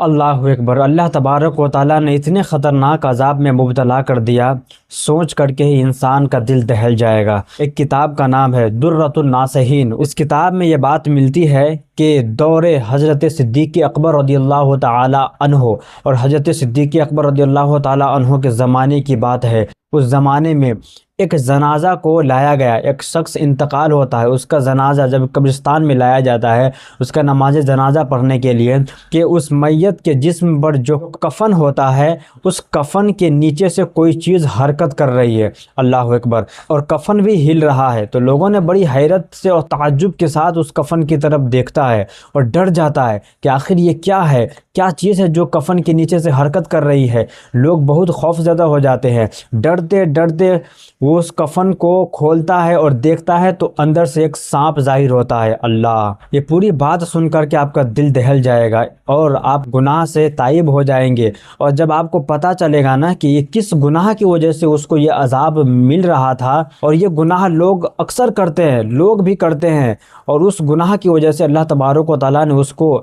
اللہ اکبر۔ اللہ تبارک و تعالیٰ نے اتنے خطرناک عذاب میں مبتلا کر دیا، سوچ کر کے ہی انسان کا دل دہل جائے گا۔ ایک کتاب کا نام ہے درۃ الناصحین۔ اس کتاب میں یہ بات ملتی ہے کہ دور حضرت صدیق اکبر رضی اللہ تعالی عنہ اور حضرت صدیق اکبر رضی اللہ تعالی عنہ کے زمانے کی بات ہے۔ اس زمانے میں ایک جنازہ کو لایا گیا، ایک شخص انتقال ہوتا ہے، اس کا جنازہ جب قبرستان میں لایا جاتا ہے اس کا نماز جنازہ پڑھنے کے لیے، کہ اس میت کے جسم پر جو کفن ہوتا ہے اس کفن کے نیچے سے کوئی چیز حرکت کر رہی ہے، اللہ اکبر، اور کفن بھی ہل رہا ہے۔ تو لوگوں نے بڑی حیرت سے اور تعجب کے ساتھ اس کفن کی طرف دیکھتا ہے اور ڈر جاتا ہے کہ آخر یہ کیا ہے، کیا چیز ہے جو کفن کے نیچے سے حرکت کر رہی ہے۔ لوگ بہت خوف زدہ ہو جاتے ہیں، ڈرتے ڈرتے وہ اس کفن کو کھولتا ہے اور دیکھتا ہے تو اندر سے ایک سانپ ظاہر ہوتا ہے۔ اللہ، یہ پوری بات سن کر کے آپ کا دل دہل جائے گا اور آپ گناہ سے تائب ہو جائیں گے۔ اور جب آپ کو پتہ چلے گا نا کہ یہ کس گناہ کی وجہ سے اس کو یہ عذاب مل رہا تھا، اور یہ گناہ لوگ اکثر کرتے ہیں، لوگ بھی کرتے ہیں، اور اس گناہ کی وجہ سے اللہ تبارک و تعالیٰ نے اس کو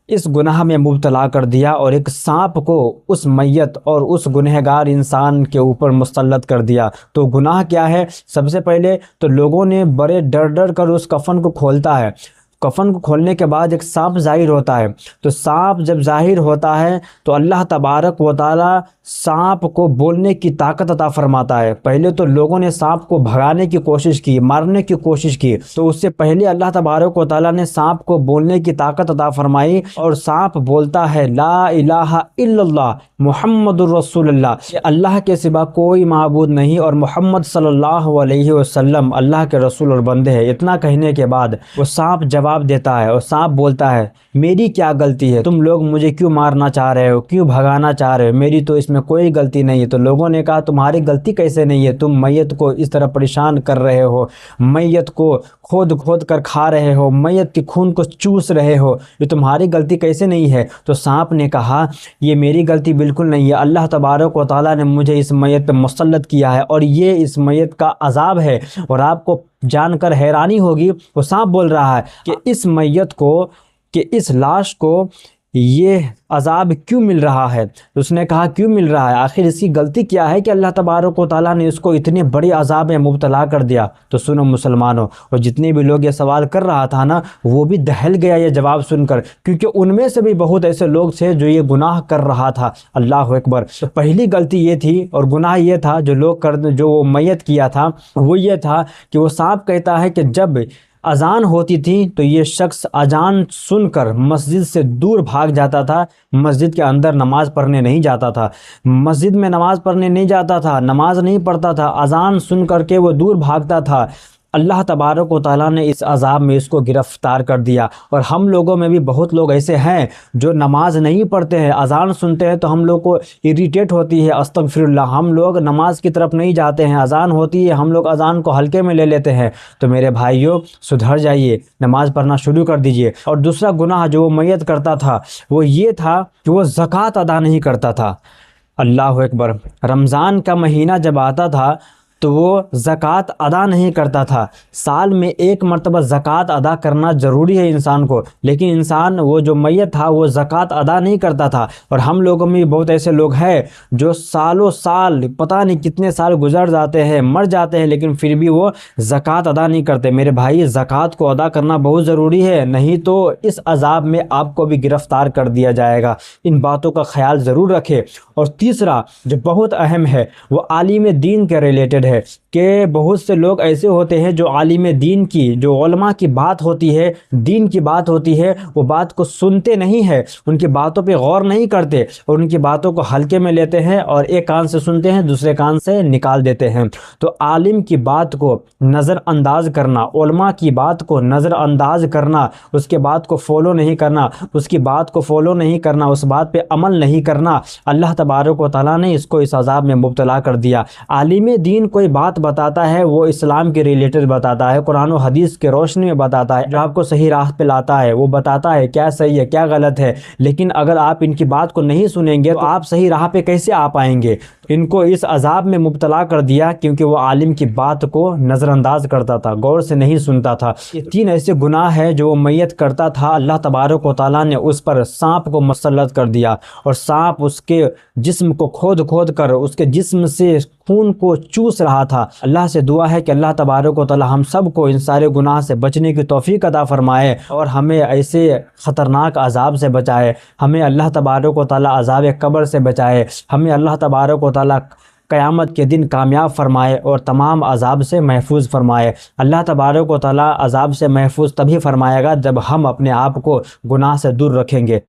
اس گناہ میں مبتلا کر دیا اور ایک سانپ کو اس میت اور اس گنہگار انسان کے اوپر مسلط کر دیا۔ تو گناہ کیا ہے؟ سب سے پہلے تو لوگوں نے بڑے ڈر ڈر کر اس کفن کو کھولتا ہے، کفن کو کھولنے کے بعد ایک سانپ ظاہر ہوتا ہے۔ تو سانپ جب ظاہر ہوتا ہے تو اللہ تبارک و تعالیٰ سانپ کو بولنے کی طاقت عطا فرماتا ہے۔ پہلے تو لوگوں نے سانپ کو بھگانے کی کوشش کی، مارنے کی کوشش کی، تو اس سے پہلے اللہ تبارک و تعالیٰ نے سانپ کو بولنے کی طاقت عطا فرمائی، اور سانپ بولتا ہے لا الہ الا اللہ محمد الرسول اللہ، کہ اللہ کے سوا کوئی معبود نہیں اور محمد صلی اللہ علیہ وسلم اللہ کے رسول اور بندے ہیں۔ اتنا کہنے کے بعد وہ سانپ جواب دیتا ہے، اور سانپ بولتا ہے میری کیا غلطی ہے، تم لوگ مجھے کیوں مارنا چاہ رہے ہو، کیوں بھگانا چاہ رہے ہو، میری تو اس میں کوئی غلطی نہیں ہے۔ تو لوگوں نے کہا تمہاری غلطی کیسے نہیں ہے، تم میت کو اس طرح پریشان کر رہے ہو، میت کو کھود کھود کر کھا رہے ہو، میت کے خون کو چوس رہے ہو، یہ تمہاری غلطی کیسے نہیں ہے؟ تو سانپ نے کہا یہ میری غلطی بالکل نہیں ہے، اللہ تبارک و تعالیٰ نے مجھے اس میت پہ مسلط کیا ہے اور یہ اس میت کا عذاب ہے۔ اور آپ کو جان کر حیرانی ہوگی، وہ سانپ بول رہا ہے کہ اس میت کو، کہ اس لاش کو یہ عذاب کیوں مل رہا ہے؟ اس نے کہا کیوں مل رہا ہے، آخر اس کی غلطی کیا ہے کہ اللہ تبارک و تعالیٰ نے اس کو اتنے بڑے عذاب میں مبتلا کر دیا؟ تو سنو مسلمانوں، اور جتنے بھی لوگ یہ سوال کر رہا تھا نا وہ بھی دہل گیا یہ جواب سن کر، کیونکہ ان میں سے بھی بہت ایسے لوگ تھے جو یہ گناہ کر رہا تھا۔ اللہ اکبر۔ تو پہلی غلطی یہ تھی اور گناہ یہ تھا جو وہ میت کیا تھا، وہ یہ تھا کہ وہ سانپ کہتا ہے کہ جب اذان ہوتی تھی تو یہ شخص اذان سن کر مسجد سے دور بھاگ جاتا تھا، مسجد کے اندر نماز پڑھنے نہیں جاتا تھا، مسجد میں نماز پڑھنے نہیں جاتا تھا، نماز نہیں پڑھتا تھا، اذان سن کر کے وہ دور بھاگتا تھا۔ اللہ تبارک و تعالیٰ نے اس عذاب میں اس کو گرفتار کر دیا۔ اور ہم لوگوں میں بھی بہت لوگ ایسے ہیں جو نماز نہیں پڑھتے ہیں، اذان سنتے ہیں تو ہم لوگ کو اریٹیٹ ہوتی ہے، استغفر اللہ، ہم لوگ نماز کی طرف نہیں جاتے ہیں، اذان ہوتی ہے ہم لوگ اذان کو ہلکے میں لے لیتے ہیں۔ تو میرے بھائیوں سدھر جائیے، نماز پڑھنا شروع کر دیجئے۔ اور دوسرا گناہ جو وہ میت کرتا تھا وہ یہ تھا کہ وہ زکوٰۃ ادا نہیں کرتا تھا۔ اللہ اکبر۔ رمضان کا مہینہ جب آتا تھا تو وہ زکوٰۃ ادا نہیں کرتا تھا۔ سال میں ایک مرتبہ زکوٰۃ ادا کرنا ضروری ہے انسان کو، لیکن انسان وہ جو میت تھا وہ زکوٰۃ ادا نہیں کرتا تھا۔ اور ہم لوگوں میں بہت ایسے لوگ ہیں جو سالوں سال پتہ نہیں کتنے سال گزر جاتے ہیں، مر جاتے ہیں، لیکن پھر بھی وہ زکوٰۃ ادا نہیں کرتے۔ میرے بھائی زکوٰۃ کو ادا کرنا بہت ضروری ہے، نہیں تو اس عذاب میں آپ کو بھی گرفتار کر دیا جائے گا۔ ان باتوں کا خیال ضرور رکھیں۔ اور تیسرا جو بہت اہم ہے وہ عالم دین کے ریلیٹڈ ہے، کہ بہت سے لوگ ایسے ہوتے ہیں جو عالم دین کی، جو علماء کی بات ہوتی ہے، دین کی بات ہوتی ہے، وہ بات کو سنتے نہیں ہیں، ان کی باتوں پہ غور نہیں کرتے اور ان کی باتوں کو ہلکے میں لیتے ہیں اور ایک کان سے سنتے ہیں دوسرے کان سے نکال دیتے ہیں۔ تو عالم کی بات کو نظر انداز کرنا، علماء کی بات کو نظر انداز کرنا، اس کے بات کو فالو نہیں کرنا، اس کی بات کو فالو نہیں کرنا، اس بات پہ عمل نہیں کرنا، اللہ تبارک و تعالیٰ نے اس کو اس عذاب میں مبتلا کر دیا۔ عالم دین کوئی بات بتاتا ہے وہ اسلام کے ریلیٹڈ بتاتا ہے، قرآن و حدیث کے روشنی میں بتاتا ہے، جو آپ کو صحیح راہ پہ لاتا ہے، وہ بتاتا ہے کیا صحیح ہے کیا غلط ہے۔ لیکن اگر آپ ان کی بات کو نہیں سنیں گے تو آپ صحیح راہ پہ کیسے آ پائیں گے؟ ان کو اس عذاب میں مبتلا کر دیا کیونکہ وہ عالم کی بات کو نظر انداز کرتا تھا، غور سے نہیں سنتا تھا۔ یہ 3 ایسے گناہ ہیں جو وہ میت کرتا تھا، اللہ تبارک و تعالیٰ نے اس پر سانپ کو مسلط کر دیا، اور سانپ اس کے جسم کو کھود کھود کر اس کے جسم سے خون کو چوس رہا تھا۔ اللہ سے دعا ہے کہ اللہ تبارک و تعالیٰ ہم سب کو ان سارے گناہ سے بچنے کی توفیق عطا فرمائے اور ہمیں ایسے خطرناک عذاب سے بچائے، ہمیں اللہ تبارک و تعالیٰ عذاب قبر سے بچائے، ہمیں اللہ تبارک و تعالیٰ قیامت کے دن کامیاب فرمائے اور تمام عذاب سے محفوظ فرمائے۔ اللہ تبارک و تعالیٰ عذاب سے محفوظ تبھی فرمائے گا جب ہم اپنے آپ کو گناہ سے دور رکھیں گے۔